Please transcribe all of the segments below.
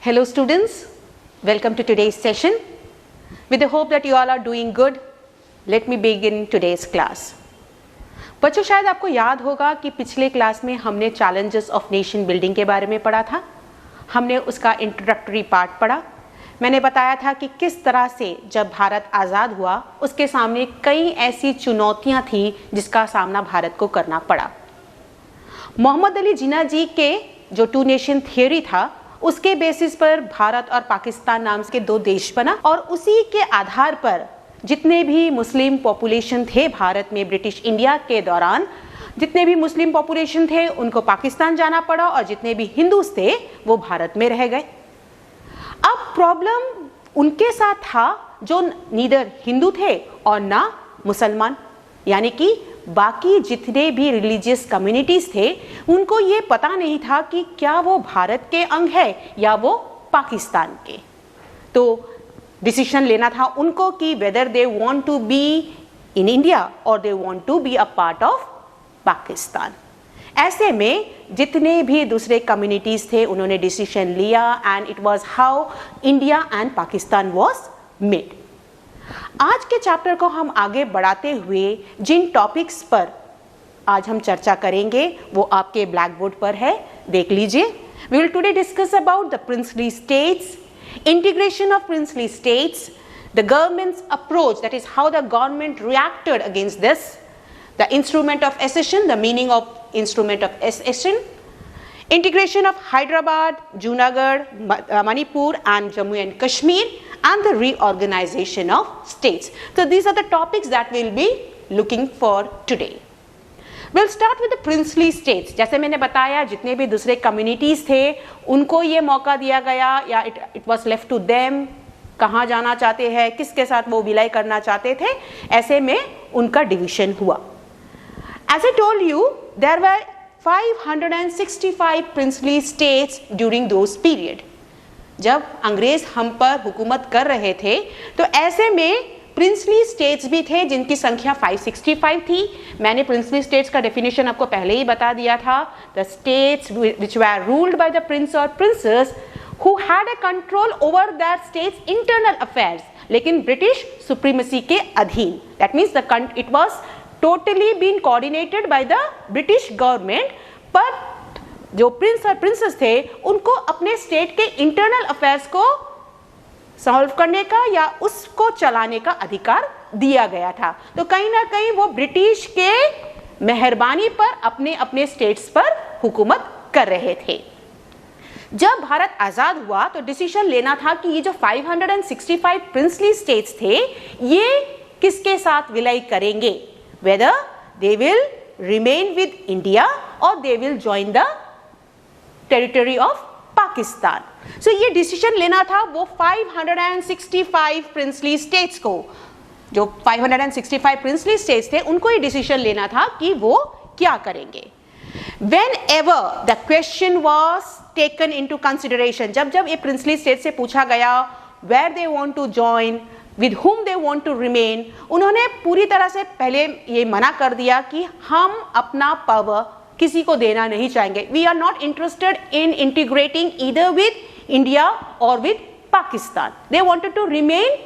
Hello students, welcome to today's session. With the hope that you all are doing good, let me begin today's class. बच्चों, शायद आपको याद होगा कि पिछले क्लास में हमने चैलेंजेस ऑफ नेशन बिल्डिंग के बारे में पढ़ा था. हमने उसका इंट्रोडक्टरी पार्ट पढ़ा. मैंने बताया था कि किस तरह से जब भारत आज़ाद हुआ उसके सामने कई ऐसी चुनौतियां थी जिसका सामना भारत को करना पड़ा. मोहम्मद अली जिन्ना जी के जो टू नेशन थियोरी था उसके बेसिस पर भारत और पाकिस्तान नाम के दो देश बना और उसी के आधार पर जितने भी मुस्लिम पॉपुलेशन थे भारत में ब्रिटिश इंडिया के दौरान, जितने भी मुस्लिम पॉपुलेशन थे उनको पाकिस्तान जाना पड़ा और जितने भी हिंदूज थे वो भारत में रह गए. अब प्रॉब्लम उनके साथ था जो नीदर हिंदू थे और ना मुसलमान, यानी कि बाकी जितने भी रिलीजियस कम्युनिटीज थे उनको ये पता नहीं था कि क्या वो भारत के अंग है या वो पाकिस्तान के. तो डिसीजन लेना था उनको कि whether they want to be in India और they want to be a part of Pakistan. ऐसे में जितने भी दूसरे कम्युनिटीज थे उन्होंने डिसीजन लिया and it was how India and Pakistan was made. आज के चैप्टर को हम आगे बढ़ाते हुए जिन टॉपिक्स पर आज हम चर्चा करेंगे वो आपके ब्लैक बोर्ड पर है, देख लीजिए. We will today discuss about the princely states, integration of princely states, the government's approach, that is how the government reacted against this, the instrument of accession, the meaning of instrument of accession, integration of Hyderabad, Junagadh, Manipur and Jammu and Kashmir, and the reorganization of states. So these are the topics that we'll be looking for today. We'll start with the princely states. जैसे मैंने बताया जितने भी दूसरे communities थे उनको ये मौका दिया गया या it was left to them, कहाँ जाना चाहते हैं, किसके साथ वो विलय करना चाहते थे, ऐसे में उनका डिवीजन हुआ. As I told you, there were 565 princely states during those period. जब अंग्रेज हम पर हुकूमत कर रहे थे तो ऐसे में प्रिंसली स्टेट्स भी थे जिनकी संख्या 565 थी. मैंने प्रिंसली स्टेट्स का डेफिनेशन आपको पहले ही बता दिया था. The states which were ruled by the prince और princes who had a control over that states internal affairs, लेकिन ब्रिटिश सुप्रीमेसी के अधीन. That means it was totally been coordinated by the British government, पर जो Prince और princess थे उनको अपने स्टेट के इंटरनल अफेयर्स को सॉल्व करने का या उसको चलाने का अधिकार दिया गया था. तो कहीं ना कहीं वो ब्रिटिश के मेहरबानी पर अपने अपने स्टेट्स पर हुकूमत कर रहे थे. जब भारत आजाद हुआ तो डिसीजन लेना था कि ये जो 565 प्रिंसली स्टेट्स थे ये किसके साथ विलय करेंगे, whether they will remain with India और they will join the territory of Pakistan. So ये डिसीजन लेना था वो 565 प्रिंसली स्टेट्स को, जो 565 प्रिंसली स्टेट्स थे उनको ये डिसीजन लेना था कि वो क्या करेंगे. Whenever the question was taken into consideration, जब ये प्रिंसली स्टेट से पूछा गया where they want to join, with whom they want to remain, उन्होंने पूरी तरह से पहले ये मना कर दिया कि हम अपना पावर किसी को देना नहीं चाहेंगे. We are not interested in integrating either with India और with Pakistan. They wanted to remain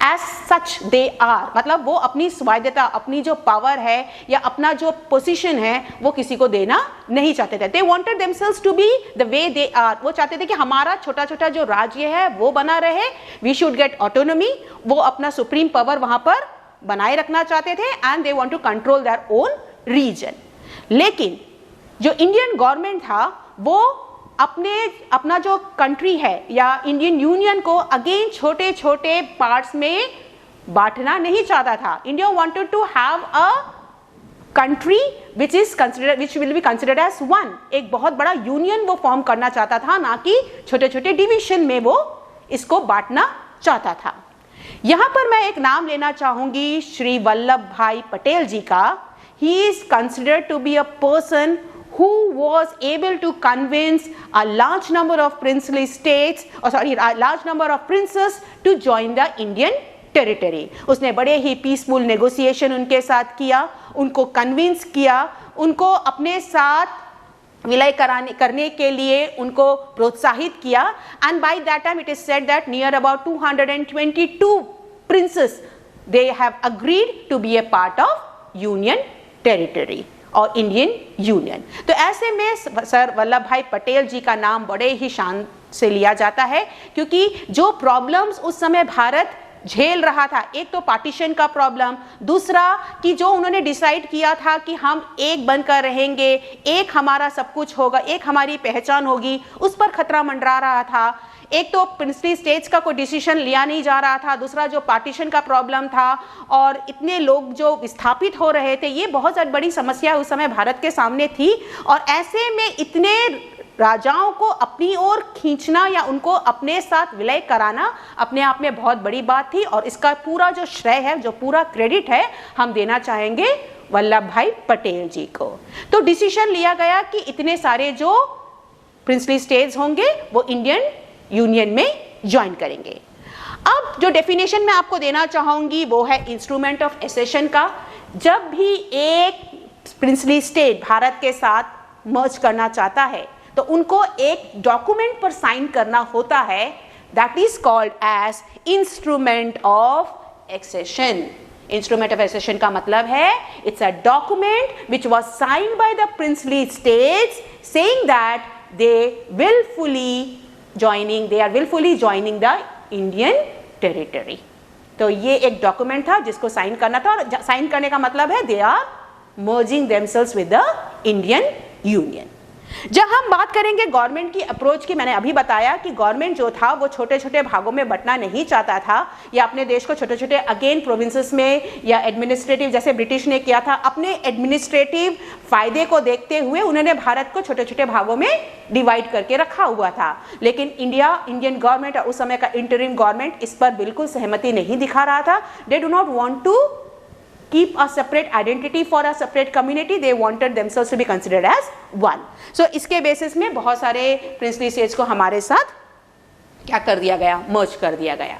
as such they are, मतलब वो अपनी स्वायत्तता, अपनी जो पावर है या अपना जो पोजीशन है वो किसी को देना नहीं चाहते थे. They wanted themselves to be the way they are. वो चाहते थे कि हमारा छोटा छोटा जो राज्य है वो बना रहे, वी शुड गेट ऑटोनॉमी. वो अपना सुप्रीम पावर वहां पर बनाए रखना चाहते थे and they want to control their own region. लेकिन जो इंडियन गवर्नमेंट था वो अपना जो कंट्री है या इंडियन यूनियन को अगेन छोटे छोटे पार्ट्स में बांटना नहीं चाहता था. India wanted to have a country which will be considered as one. एक बहुत बड़ा यूनियन वो फॉर्म करना चाहता था, ना कि छोटे छोटे डिवीजन में वो इसको बांटना चाहता था. यहां पर मैं एक नाम लेना चाहूंगी श्री वल्लभ भाई पटेल जी का. He is considered to be a person who was able to convince a large number of princely states, a large number of princes to join the Indian territory. उसने बड़े ही peaceful negotiation उनके साथ किया, उनको convince किया, उनको अपने साथ विलय करने के लिए उनको प्रोत्साहित किया। And by that time it is said that near about 222 princes they have agreed to be a part of union territory or Indian union. तो ऐसे में सर वल्लभ भाई पटेल जी का नाम बड़े ही शान से लिया जाता है, क्योंकि जो प्रॉब्लम्स उस समय भारत झेल रहा था, एक तो पार्टीशन का प्रॉब्लम, दूसरा कि जो उन्होंने डिसाइड किया था कि हम एक बनकर रहेंगे, एक हमारा सब कुछ होगा, एक हमारी पहचान होगी, उस पर खतरा मंडरा रहा था। एक तो प्रिंसली स्टेट्स का कोई डिसीजन लिया नहीं जा रहा था, दूसरा जो पार्टीशन का प्रॉब्लम था और इतने लोग जो विस्थापित हो रहे थे, ये बहुत बड़ी समस्या उस समय भारत के सामने थी। और ऐसे में इतने राजाओं को अपनी ओर खींचना या उनको अपने साथ विलय कराना अपने आप में बहुत बड़ी बात थी। और इसका पूरा जो श्रेय है, जो पूरा क्रेडिट है, हम देना चाहेंगे वल्लभ भाई पटेल जी को। तो डिसीजन लिया गया कि इतने सारे जो प्रिंसली स्टेट्स होंगे वो इंडियन यूनियन में ज्वाइन करेंगे। अब जो डेफिनेशन मैं आपको देना चाहूंगी वो है इंस्ट्रूमेंट ऑफ एसेशन का। जब भी एक प्रिंसली स्टेट भारत के साथ मर्ज करना चाहता है तो उनको एक डॉक्यूमेंट पर साइन करना होता है, that is called as instrument of accession. Instrument of accession का मतलब है it's a document which was signed by the princely states saying that they are willfully joining the Indian territory। तो ये एक डॉक्यूमेंट था जिसको साइन करना था, और साइन करने का मतलब है they are merging themselves with the Indian Union। जब हम बात करेंगे गवर्नमेंट की अप्रोच की, मैंने अभी बताया कि गवर्नमेंट जो था वो छोटे छोटे भागों में बंटना नहीं चाहता था, या अपने देश को छोटे छोटे अगेन प्रोविंसेस में या एडमिनिस्ट्रेटिव, जैसे ब्रिटिश ने किया था, अपने एडमिनिस्ट्रेटिव फायदे को देखते हुए उन्होंने भारत को छोटे छोटे भागों में डिवाइड करके रखा हुआ था। लेकिन इंडियन गवर्नमेंट और उस समय का इंटरिम गवर्नमेंट इस पर बिल्कुल सहमति नहीं दिखा रहा था। They do not want to keep a separate identity for a separate community, they wanted themselves to be considered as one। So इसके बेसिस में बहुत सारे प्रिंसली स्टेट्स को हमारे साथ क्या कर दिया गया, मर्ज कर दिया गया।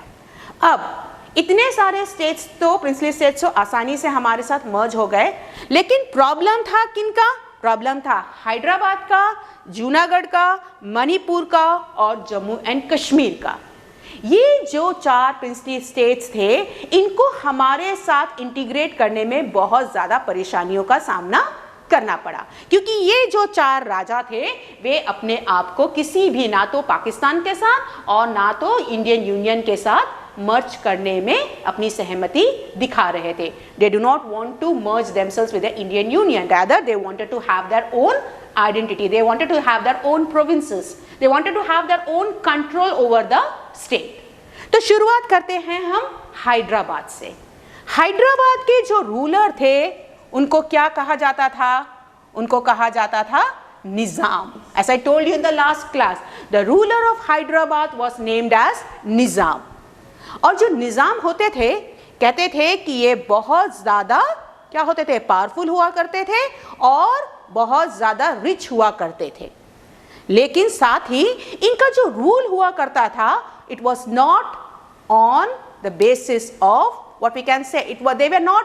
अब इतने सारे स्टेट्स तो प्रिंसली स्टेट्स तो आसानी से हमारे साथ मर्ज हो गए, लेकिन प्रॉब्लम था किनका? प्रॉब्लम था हैदराबाद का, जूनागढ़ का, मणिपुर का और जम्मू एंड कश्मीर का। ये जो 4 प्रिंसली स्टेट्स थे, इनको हमारे साथ इंटीग्रेट करने में बहुत ज़्यादा परेशानियों का सामना करना पड़ा, क्योंकि ये जो 4 राजा थे वे अपने आप को किसी भी, ना तो पाकिस्तान के साथ और ना तो इंडियन यूनियन के साथ मर्ज करने में अपनी सहमति दिखा रहे थे। They do not want to merge themselves with the Indian union, rather they wanted to have their own identity, they wanted to have their own provinces, they wanted to have their own control over the state। तो शुरुआत करते हैं हम हैदराबाद से। हैदराबाद के जो ruler थे उनको क्या कहा जाता था? उनको कहा जाता था निजाम। As I told you in the last class, the ruler of Hyderabad was named as निजाम। और जो निजाम होते थे, कहते थे कि ये बहुत ज्यादा क्या होते थे, पावरफुल हुआ करते थे और बहुत ज्यादा रिच हुआ करते थे। लेकिन साथ ही इनका जो रूल हुआ करता था, it was not on the basis of what we can say, they were not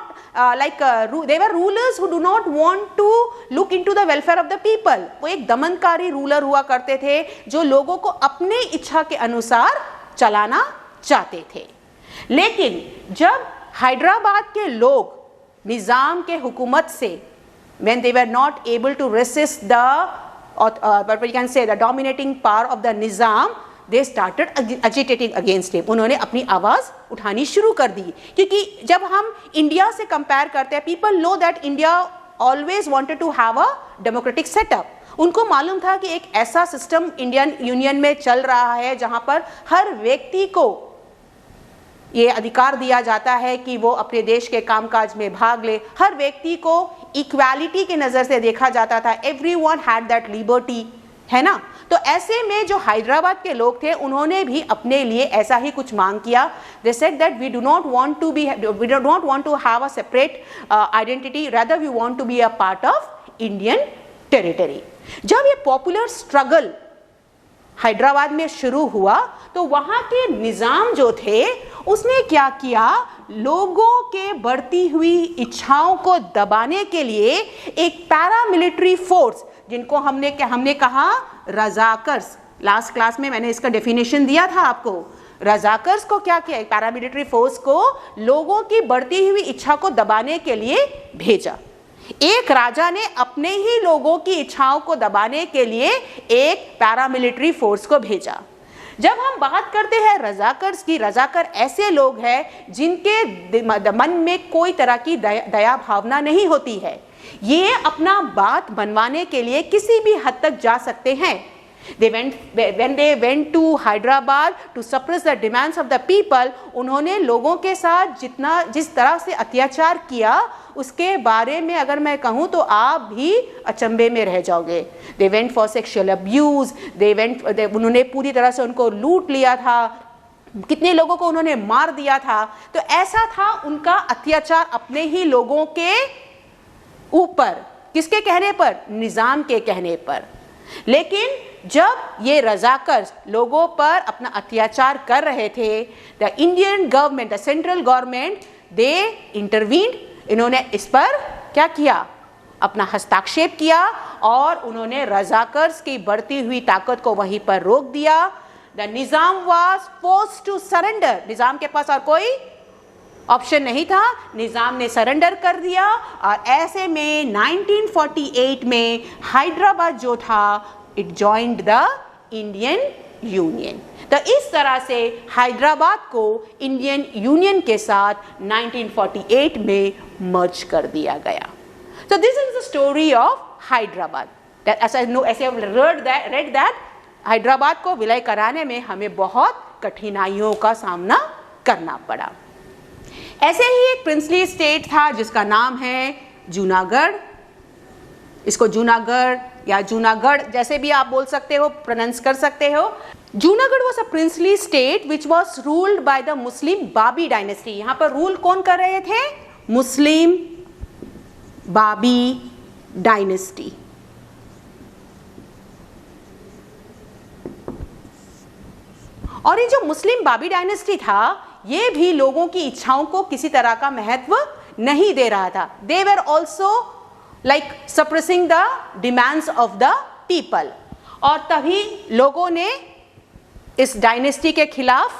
they were rulers who do not want to look into the welfare of the people। वो एक दमनकारी रूलर हुआ करते थे जो लोगों को अपने इच्छा के अनुसार चलाना चाहते थे। लेकिन जब हैदराबाद के लोग निजाम के हुकूमत से, when they were not able to resist the what we can say the dominating power of the Nizam, they started agitating against him। उन्होंने अपनी आवाज़ उठानी शुरू कर दी, क्योंकि जब हम इंडिया से कंपेयर करते हैं, people know that India always wanted to have a democratic setup. उनको मालूम था कि एक ऐसा सिस्टम इंडियन यूनियन में चल रहा है जहां पर हर व्यक्ति को ये अधिकार दिया जाता है कि वो अपने देश के कामकाज में भाग ले, हर व्यक्ति को इक्वालिटी के नज़र से देखा जाता था। एवरीवन हैड दैट लिबर्टी, है ना। तो ऐसे में जो हैदराबाद के लोग थे उन्होंने भी अपने लिए ऐसा ही कुछ मांग किया। They said that we do not want to have a separate identity, rather we want to be a part of Indian territory. जब ये पॉपुलर स्ट्रगल हैदराबाद में शुरू हुआ तो वहाँ के निज़ाम जो थे उसने क्या किया, लोगों के बढ़ती हुई इच्छाओं को दबाने के लिए एक पैरामिलिट्री फोर्स, जिनको हमने कहा रजाकर्स, लास्ट क्लास में मैंने इसका डेफिनेशन दिया था आपको। रजाकर्स को क्या किया, एक पैरामिलिट्री फोर्स को लोगों की बढ़ती हुई इच्छा को दबाने के लिए भेजा। एक राजा ने अपने ही लोगों की इच्छाओं को दबाने के लिए एक पैरामिलिट्री फोर्स को भेजा। जब हम बात करते हैं रजाकर्स की, रजाकर ऐसे लोग हैं जिनके मन में कोई तरह की दया भावना नहीं होती है। ये अपना बात बनवाने के लिए किसी भी हद तक जा सकते हैं। When they went to Hyderabad to suppress the demands of the people, उन्होंने लोगों के साथ जिस तरह से अत्याचार किया उसके बारे में अगर मैं कहूँ तो आप भी अचंभे में रह जाओगे। They went for sexual abuse, उन्होंने पूरी तरह से उनको लूट लिया था, कितने लोगों को उन्होंने मार दिया था। तो ऐसा था उनका अत्याचार अपने ही लोगों के ऊपर, किसके कहने पर, निजाम के कहने पर। लेकिन जब ये रजाकर लोगों पर अपना अत्याचार कर रहे थे, the Indian government, the central government, they intervened, इन्होंने इस पर क्या किया, अपना हस्तक्षेप किया और उन्होंने रजाकर्स की बढ़ती हुई ताकत को वहीं पर रोक दिया। The Nizam was forced to surrender, Nizam के पास और कोई ऑप्शन नहीं था, निजाम ने सरेंडर कर दिया। और ऐसे में 1948 में हैदराबाद जो था, it joined the Indian union. तो इस तरह से हैदराबाद को इंडियन यूनियन के साथ 1948 में मर्ज कर दिया गया। So this is the story of Hyderabad. As I have read that Hyderabad को विलय कराने में हमें बहुत कठिनाइयों का सामना करना पड़ा। ऐसे ही एक प्रिंसली स्टेट था जिसका नाम है जूनागढ़। इसको जूनागढ़ या जूनागढ़ जैसे भी आप बोल सकते हो, प्रोनाउंस कर सकते हो। Junagadh was a princely state which was ruled by the Muslim Babi dynasty. यहाँ पर रूल कौन कर रहे थे, मुस्लिम बाबी डायनेस्टी। और ये जो मुस्लिम बाबी डायनेस्टी था, ये भी लोगों की इच्छाओं को किसी तरह का महत्व नहीं दे रहा था। They were also like suppressing the demands of the people. और तभी लोगों ने इस डायनेस्टी के खिलाफ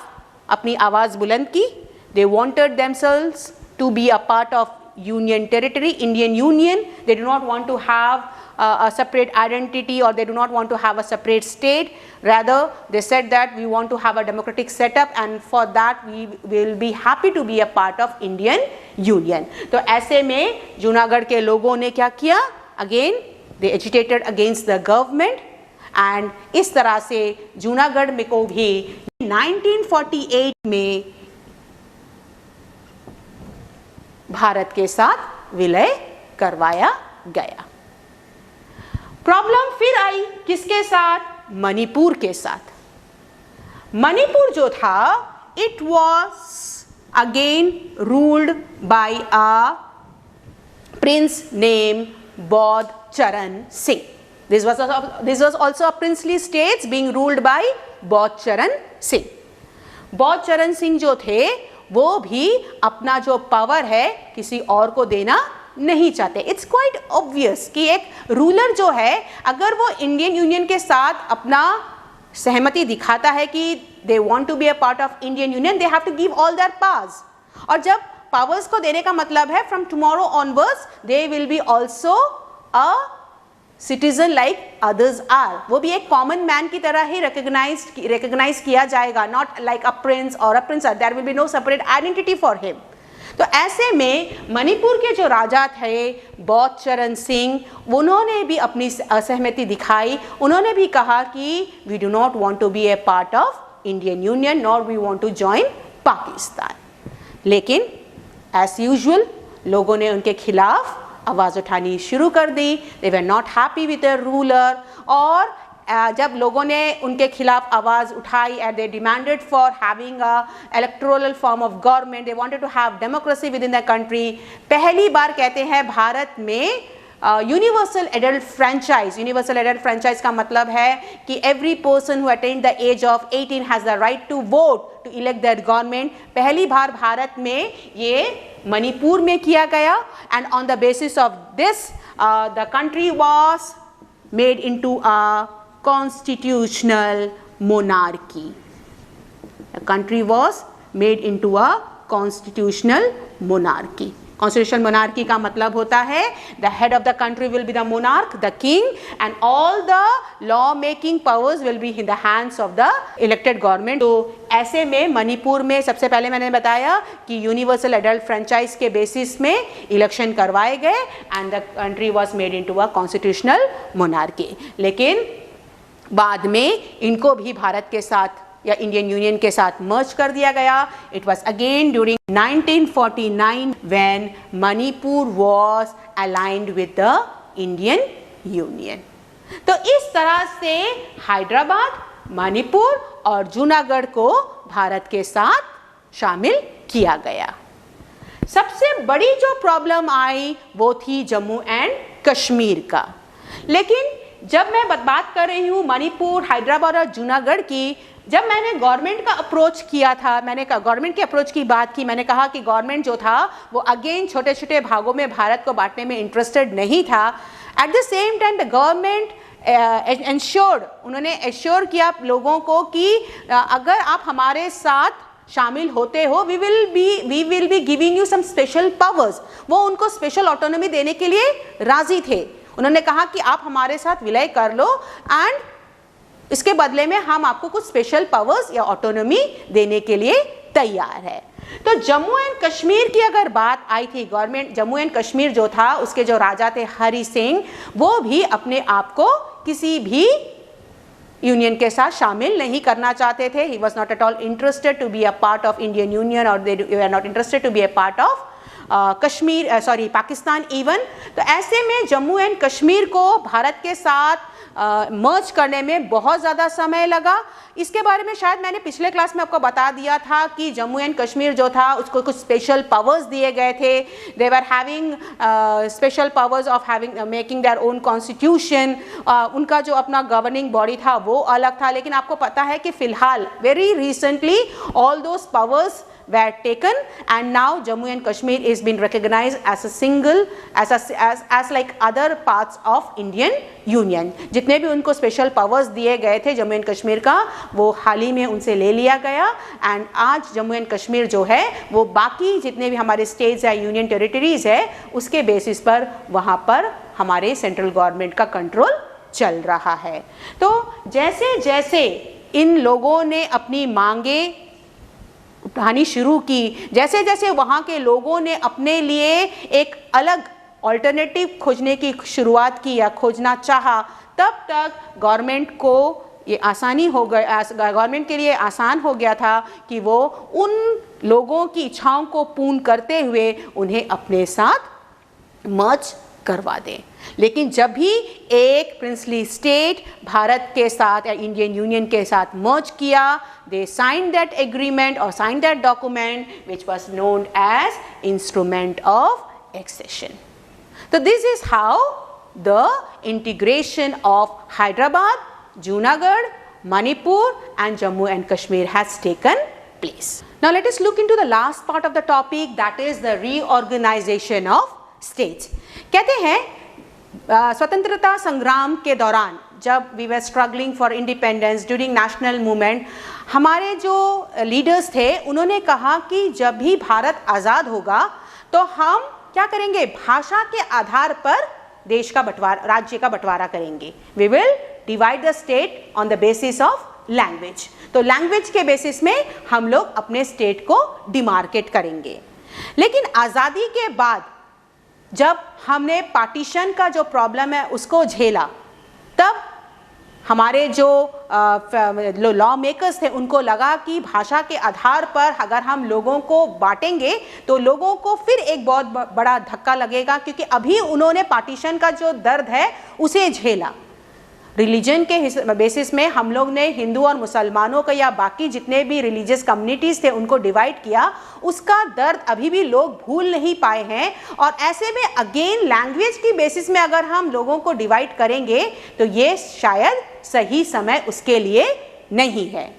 अपनी आवाज बुलंद की। They wanted themselves to be a part of union territory, Indian Union. They do not want to have a separate identity, or they do not want to have a separate state. Rather, they said that we want to have a democratic setup, and for that we will be happy to be a part of Indian Union. तो ऐसे में जूनागढ़ के लोगों ने क्या किया, again they agitated against the government, and इस तरह से जूनागढ़ में को भी 1948 में भारत के साथ विलय करवाया गया। प्रॉब्लम फिर आई किसके साथ, मणिपुर के साथ। मणिपुर जो था, it was again ruled by a prince name बौद्ध चरण Singh. This was also a princely states being ruled by बौद्ध चरण सिंह। बौद्ध चरण सिंह जो थे वो भी अपना जो पावर है किसी और को देना नहीं चाहते। इट्स क्वाइट ऑब्वियस कि एक रूलर जो है, अगर वो इंडियन यूनियन के साथ अपना सहमति दिखाता है कि they want to be a part of Indian union, they have to give all their powers. और जब पावर्स को देने का मतलब है from tomorrow onwards they will be also a citizen like others are. वो भी एक कॉमन मैन की तरह ही रिकग्नाइज किया जाएगा, not like a prince or a princess. There will be no separate identity for him. तो ऐसे में मणिपुर के जो राजा थे बौद्ध चरण सिंह, उन्होंने भी अपनी असहमति दिखाई। उन्होंने भी कहा कि we do not want to be a part of Indian union, nor we want to join Pakistan. लेकिन एज यूजुअल लोगों ने उनके खिलाफ आवाज़ उठानी शुरू कर दी। They were not happy with the ruler. और जब लोगों ने उनके खिलाफ आवाज़ उठाई and they demanded for having a electoral form of government, they wanted to have democracy within the country. पहली बार कहते हैं भारत में universal adult franchise. Universal adult franchise का मतलब है कि every person who attain the age of 18 has the right to vote to elect that government. पहली बार भारत में ये मणिपुर में किया गया, and on the basis of this the country was made into a constitutional monarchy. The country was made into a constitutional monarchy. Constitutional monarchy का मतलब होता है the head of the country will be the monarch, the king, and all the law making powers will be in the hands of the elected government. तो ऐसे में मणिपुर में सबसे पहले मैंने बताया कि यूनिवर्सल एडल्ट फ्रेंचाइज के बेसिस में इलेक्शन करवाए गए and the country was made into a constitutional monarchy. लेकिन बाद में इनको भी भारत के साथ या इंडियन यूनियन के साथ मर्ज कर दिया गया। It was again during 1949 when Manipur was aligned with the Indian union. तो इस तरह से हैदराबाद, मणिपुर और जूनागढ़ को भारत के साथ शामिल किया गया। सबसे बड़ी जो प्रॉब्लम आई वो थी जम्मू एंड कश्मीर का। लेकिन जब मैं बात कर रही हूँ मणिपुर, हैदराबाद और जूनागढ़ की, जब मैंने गवर्नमेंट का अप्रोच किया था, मैंने गवर्नमेंट के अप्रोच की बात की, मैंने कहा कि गवर्नमेंट जो था वो अगेन छोटे छोटे भागों में भारत को बांटने में इंटरेस्टेड नहीं था। At the same time the government ensured, उन्होंने एश्योर किया लोगों को कि अगर आप हमारे साथ शामिल होते हो we will be giving you some special powers. वो उनको स्पेशल ऑटोनॉमी देने के लिए राजी थे। उन्होंने कहा कि आप हमारे साथ विलय कर लो एंड इसके बदले में हम आपको कुछ स्पेशल पावर्स या ऑटोनॉमी देने के लिए तैयार है। तो जम्मू एंड कश्मीर की अगर बात आई थी, गवर्नमेंट जम्मू एंड कश्मीर जो था उसके जो राजा थे हरि सिंह, वो भी अपने आप को किसी भी यूनियन के साथ शामिल नहीं करना चाहते थे। He was not at all interested to be a part of Indian union और they are not interested to be a part of Pakistan even. तो ऐसे में जम्मू एंड कश्मीर को भारत के साथ मर्ज करने में बहुत ज़्यादा समय लगा। इसके बारे में शायद मैंने पिछले क्लास में आपको बता दिया था कि जम्मू एंड कश्मीर जो था उसको कुछ स्पेशल पावर्स दिए गए थे। They were having special powers of having making their own constitution. उनका जो अपना गवर्निंग बॉडी था वो अलग था। लेकिन आपको पता है कि फ़िलहाल very recently all those powers were taken and now Jammu and Kashmir is been recognized as a single as like other parts of Indian Union। जितने भी उनको स्पेशल पावर्स दिए गए थे जम्मू एंड कश्मीर का वो हाल ही में उनसे ले लिया गया एंड आज जम्मू एंड कश्मीर जो है वो बाकी जितने भी हमारे स्टेट्स या यूनियन टेरिटरीज है उसके बेसिस पर वहाँ पर हमारे सेंट्रल गवर्नमेंट का कंट्रोल चल रहा है। तो जैसे जैसे इन लोगों ने अपनी मांगे उठानी शुरू की, जैसे जैसे वहाँ के लोगों ने अपने लिए एक अलग ऑल्टरनेटिव खोजने की शुरुआत की या खोजना चाहा, तब तक गवर्नमेंट को ये आसानी हो गया, गवर्नमेंट के लिए आसान हो गया था कि वो उन लोगों की इच्छाओं को पूर्ण करते हुए उन्हें अपने साथ मर्ज करवा दें। लेकिन जब भी एक प्रिंसली स्टेट भारत के साथ या इंडियन यूनियन के साथ मर्ज किया, दे साइन दैट एग्रीमेंट और sign that document which was known as instrument of accession. तो this is how the integration of Hyderabad, Junagadh, Manipur and Jammu and Kashmir has taken place. Now let us look into the last part of the topic, that is the reorganization of states. कहते हैं स्वतंत्रता संग्राम के दौरान जब we were struggling for independence during national movement, हमारे जो leaders थे उन्होंने कहा कि जब भी भारत आज़ाद होगा तो हम क्या करेंगे, भाषा के आधार पर देश का बंटवारा, राज्य का बंटवारा करेंगे। We will divide the state on the basis of language। तो लैंग्वेज के बेसिस में हम लोग अपने स्टेट को डिमार्केट करेंगे। लेकिन आज़ादी के बाद जब हमने पार्टीशन का जो प्रॉब्लम है उसको झेला, तब हमारे जो लॉ मेकर्स थे उनको लगा कि भाषा के आधार पर अगर हम लोगों को बांटेंगे तो लोगों को फिर एक बहुत बड़ा धक्का लगेगा, क्योंकि अभी उन्होंने पार्टीशन का जो दर्द है उसे झेला। रिलीजन के बेसिस में हम लोग ने हिंदू और मुसलमानों का या बाकी जितने भी रिलीजियस कम्युनिटीज़ थे उनको डिवाइड किया, उसका दर्द अभी भी लोग भूल नहीं पाए हैं। और ऐसे में अगेन लैंग्वेज की बेसिस में अगर हम लोगों को डिवाइड करेंगे तो ये शायद सही समय उसके लिए नहीं है।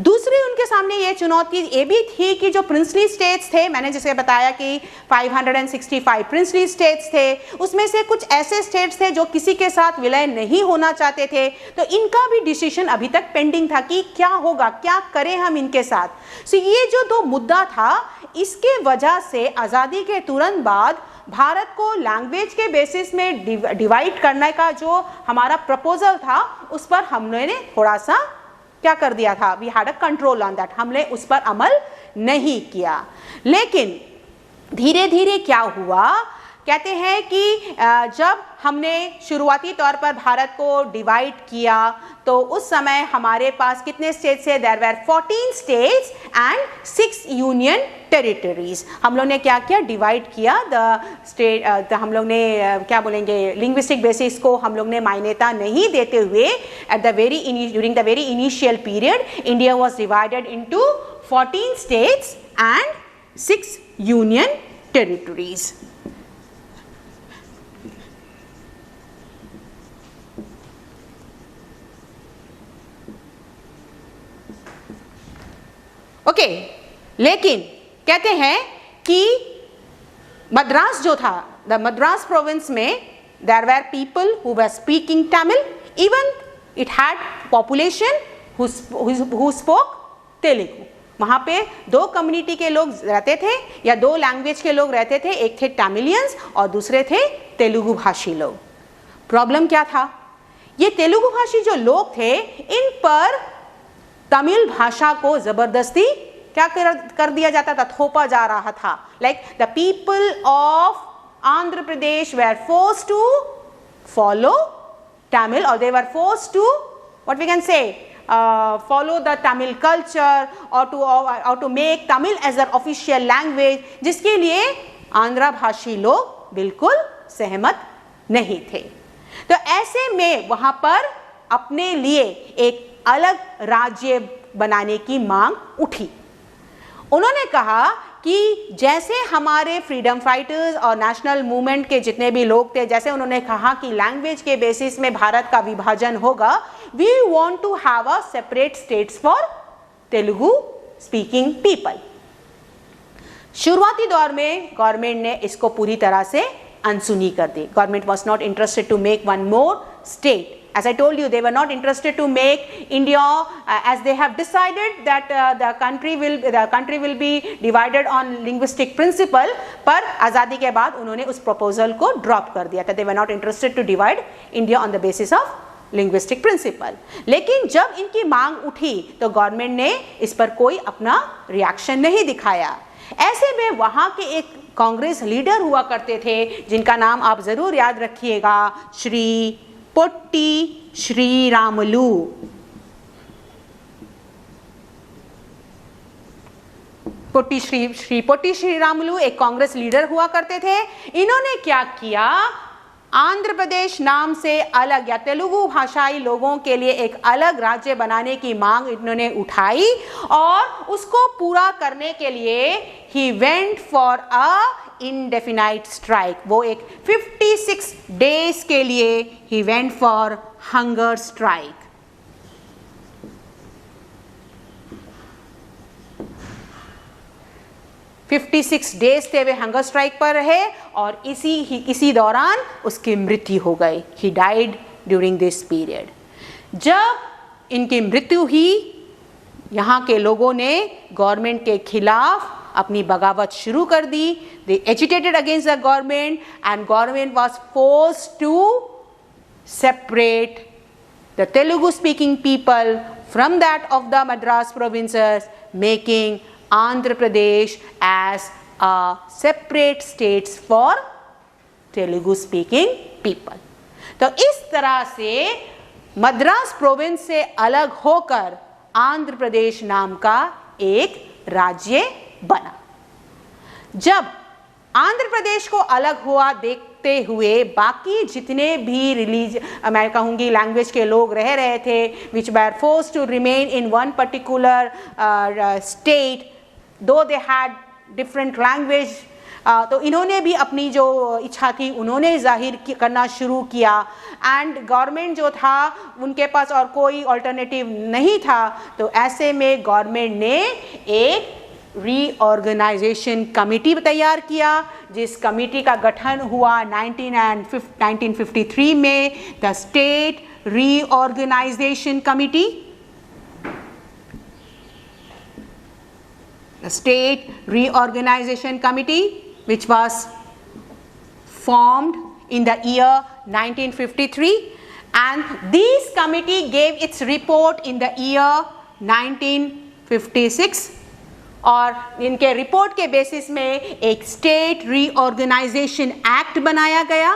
दूसरी उनके सामने ये चुनौती ये भी थी कि जो प्रिंसली स्टेट्स थे, मैंने जैसे बताया कि 565 प्रिंसली स्टेट्स थे, उसमें से कुछ ऐसे स्टेट्स थे जो किसी के साथ विलय नहीं होना चाहते थे, तो इनका भी डिसीजन अभी तक पेंडिंग था कि क्या होगा, क्या करें हम इनके साथ। सो ये जो दो मुद्दा था, इसके वजह से आज़ादी के तुरंत बाद भारत को लैंग्वेज के बेसिस में डिवाइड करने का जो हमारा प्रपोजल था उस पर हमने थोड़ा सा क्या कर दिया था, we had a control on that, हमने उस पर अमल नहीं किया। लेकिन धीरे धीरे क्या हुआ, कहते हैं कि जब हमने शुरुआती तौर पर भारत को डिवाइड किया तो उस समय हमारे पास कितने स्टेट्स थे, there were 14 states and 6 union territories. हम लोग ने क्या किया, डिवाइड किया द स्टेट, हम लोग ने क्या बोलेंगे, लिंग्विस्टिक बेसिस को हम लोग ने मान्यता नहीं देते हुए during the very initial period India was divided into 14 states and 6 union territories. Okay, लेकिन कहते हैं कि मद्रास जो था, द मद्रास प्रोविंस में there were people who were speaking Tamil, even it had population who spoke Telugu. वहाँ पे दो कम्युनिटी के लोग रहते थे या दो लैंग्वेज के लोग रहते थे, एक थे तमिलियंस और दूसरे थे तेलुगु भाषी लोग। प्रॉब्लम क्या था, ये तेलुगु भाषी जो लोग थे इन पर तमिल भाषा को जबरदस्ती क्या कर दिया जाता था, थोपा जा रहा था। Like the people of Andhra Pradesh were forced to follow Tamil और they were forced to what we can say follow the Tamil culture or to make Tamil as an official language, जिसके लिए आंध्र भाषी लोग बिल्कुल सहमत नहीं थे। तो ऐसे में वहाँ पर अपने लिए एक अलग राज्य बनाने की मांग उठी। उन्होंने कहा कि जैसे हमारे फ्रीडम फाइटर्स और नेशनल मूवमेंट के जितने भी लोग थे, जैसे उन्होंने कहा कि लैंग्वेज के बेसिस में भारत का विभाजन होगा, we want to have a separate states for Telugu speaking people. शुरुआती दौर में गवर्नमेंट ने इसको पूरी तरह से अनसुनी कर दी। Government was not interested to make one more state. As I told you, they were not interested to make India as they have decided that the country will be divided on linguistic principle. पर आज़ादी के बाद उन्होंने उस proposal को drop कर दिया था। They were not interested to divide India on the basis of linguistic principle. लेकिन जब इनकी मांग उठी तो गवर्नमेंट ने इस पर कोई अपना रिएक्शन नहीं दिखाया। ऐसे में वहाँ के एक कांग्रेस लीडर हुआ करते थे जिनका नाम आप जरूर याद रखिएगा, श्री पोट्टी श्रीरामुलु। पोट्टी श्रीरामुलु एक कांग्रेस लीडर हुआ करते थे। इन्होंने क्या किया, आंध्र प्रदेश नाम से अलग या तेलुगु भाषाई लोगों के लिए एक अलग राज्य बनाने की मांग इन्होंने उठाई और उसको पूरा करने के लिए he went for a indefinite strike। वो एक 56 days के लिए he went for hunger strike। days थे वे हंगर स्ट्राइक पर रहे और इसी दौरान उसकी मृत्यु हो गई। he died during this period। जब इनकी मृत्यु हुई, यहाँ के लोगों ने गवर्नमेंट के खिलाफ अपनी बगावत शुरू कर दी। They agitated against the government and government was forced to separate the Telugu speaking people from that of the Madras provinces, making Andhra Pradesh as a separate states for Telugu speaking people। तो इस तरह से Madras province से अलग होकर आंध्र प्रदेश नाम का एक राज्य बना। जब आंध्र प्रदेश को अलग हुआ देखते हुए बाकी जितने भी मैं कहूँगी लैंग्वेज के लोग रह रहे थे, which were force to remain in one particular state though they had different language, तो इन्होंने भी अपनी जो इच्छा थी उन्होंने जाहिर करना शुरू किया। एंड गवर्नमेंट जो था उनके पास और कोई अल्टरनेटिव नहीं था, तो ऐसे में गवर्नमेंट ने एक रीऑर्गेनाइजेशन कमेटी तैयार किया, जिस कमेटी का गठन हुआ 1953 में, the state reorganization committee. The State Reorganization Committee, which was formed in the year 1953, and this committee gave its report in the year 1956, और इनके रिपोर्ट के बेसिस में एक स्टेट रीऑर्गेनाइजेशन एक्ट बनाया गया,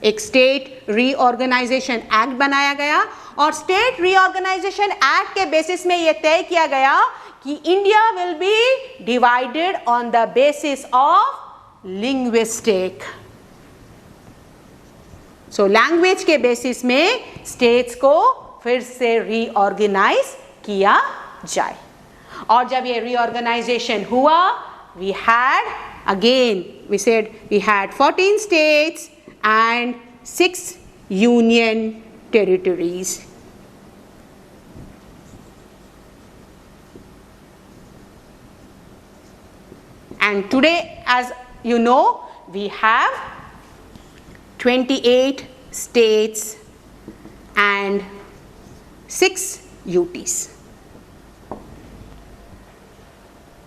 एक स्टेट रीऑर्गेनाइजेशन एक्ट बनाया गया, और स्टेट रीऑर्गेनाइजेशन एक्ट के बेसिस में यह तय किया गया कि India will be divided on the basis of linguistic. So language के बेसिस में स्टेट्स को फिर से रीऑर्गेनाइज किया जाए। और जब ये रीऑर्गेनाइजेशन हुआ, we had again we said we had 14 states and 6 union territories. And today, as you know, we have 28 states and 6 UTs.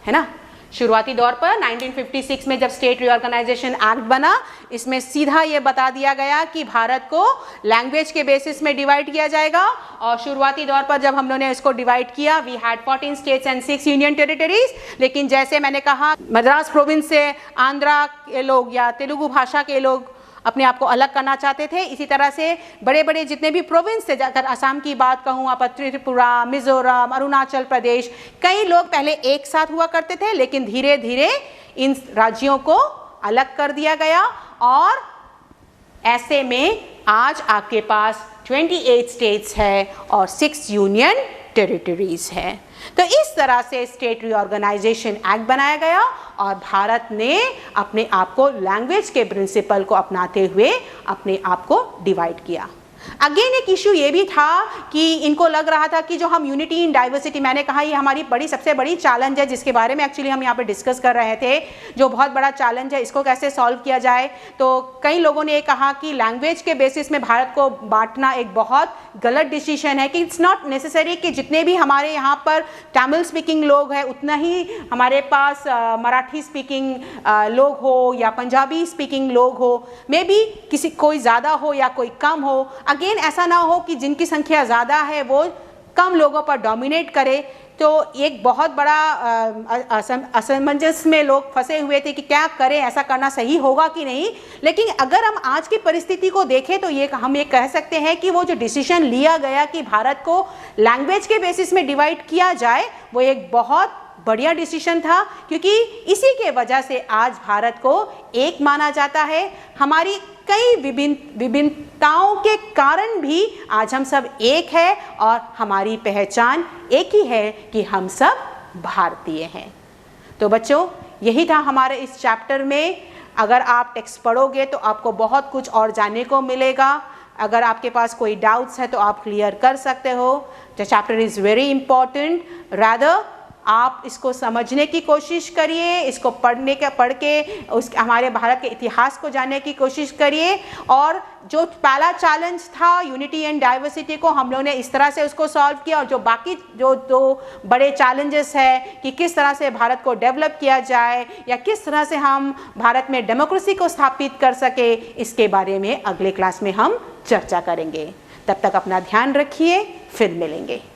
है ना? शुरुआती दौर पर 1956 में जब स्टेट रीऑर्गेनाइजेशन एक्ट बना, इसमें सीधा ये बता दिया गया कि भारत को लैंग्वेज के बेसिस में डिवाइड किया जाएगा। और शुरुआती दौर पर जब हम लोगों ने इसको डिवाइड किया, we had 14 states and 6 union territories. लेकिन जैसे मैंने कहा, मद्रास प्रोविंस से आंध्रा के लोग या तेलुगु भाषा के लोग अपने आप को अलग करना चाहते थे, इसी तरह से बड़े बड़े जितने भी प्रोविंस थे, अगर असम की बात कहूँ, आप त्रिपुरा, मिजोरम, अरुणाचल प्रदेश, कई लोग पहले एक साथ हुआ करते थे, लेकिन धीरे धीरे इन राज्यों को अलग कर दिया गया। और ऐसे में आज आपके पास 28 स्टेट्स है और 6 यूनियन टेरिटरीज है। तो इस तरह से स्टेट रीऑर्गेनाइजेशन एक्ट बनाया गया और भारत ने अपने आप को लैंग्वेज के प्रिंसिपल को अपनाते हुए अपने आप को डिवाइड किया। अगेन एक इशू ये भी था कि इनको लग रहा था कि जो हम यूनिटी इन डाइवर्सिटी, मैंने कहा ये हमारी सबसे बड़ी चैलेंज है, जिसके बारे में एक्चुअली हम यहाँ पे डिस्कस कर रहे थे, जो बहुत बड़ा चैलेंज है, इसको कैसे सॉल्व किया जाए। तो कई लोगों ने कहा कि लैंग्वेज के बेसिस में भारत को बांटना एक बहुत गलत डिसीजन है, कि इट्स नॉट नेसेसरी कि जितने भी हमारे यहाँ पर तमिल स्पीकिंग लोग हैं उतना ही हमारे पास मराठी स्पीकिंग लोग हो या पंजाबी स्पीकिंग लोग हो, मे बी कोई ज़्यादा हो या कोई कम हो। अगेन ऐसा ना हो कि जिनकी संख्या ज़्यादा है वो कम लोगों पर डोमिनेट करे। तो एक बहुत बड़ा असमंजस में लोग फंसे हुए थे कि क्या करें, ऐसा करना सही होगा कि नहीं। लेकिन अगर हम आज की परिस्थिति को देखें तो हम ये कह सकते हैं कि वो जो डिसीजन लिया गया कि भारत को लैंग्वेज के बेसिस में डिवाइड किया जाए, वो एक बहुत बढ़िया डिसीजन था, क्योंकि इसी के वजह से आज भारत को एक माना जाता है। हमारी कई विभिन्नताओं के कारण भी आज हम सब एक है और हमारी पहचान एक ही है कि हम सब भारतीय हैं। तो बच्चों, यही था हमारे इस चैप्टर में। अगर आप टेक्स्ट पढ़ोगे तो आपको बहुत कुछ और जानने को मिलेगा। अगर आपके पास कोई डाउट्स है तो आप क्लियर कर सकते हो। The chapter is very important. Rather आप इसको समझने की कोशिश करिए, इसको पढ़ के हमारे भारत के इतिहास को जानने की कोशिश करिए। और जो पहला चैलेंज था यूनिटी एंड डाइवर्सिटी को, हम लोग ने इस तरह से उसको सॉल्व किया। और जो बाकी जो दो बड़े चैलेंजेस है कि किस तरह से भारत को डेवलप किया जाए या किस तरह से हम भारत में डेमोक्रेसी को स्थापित कर सके, इसके बारे में अगले क्लास में हम चर्चा करेंगे। तब तक अपना ध्यान रखिए, फिर मिलेंगे।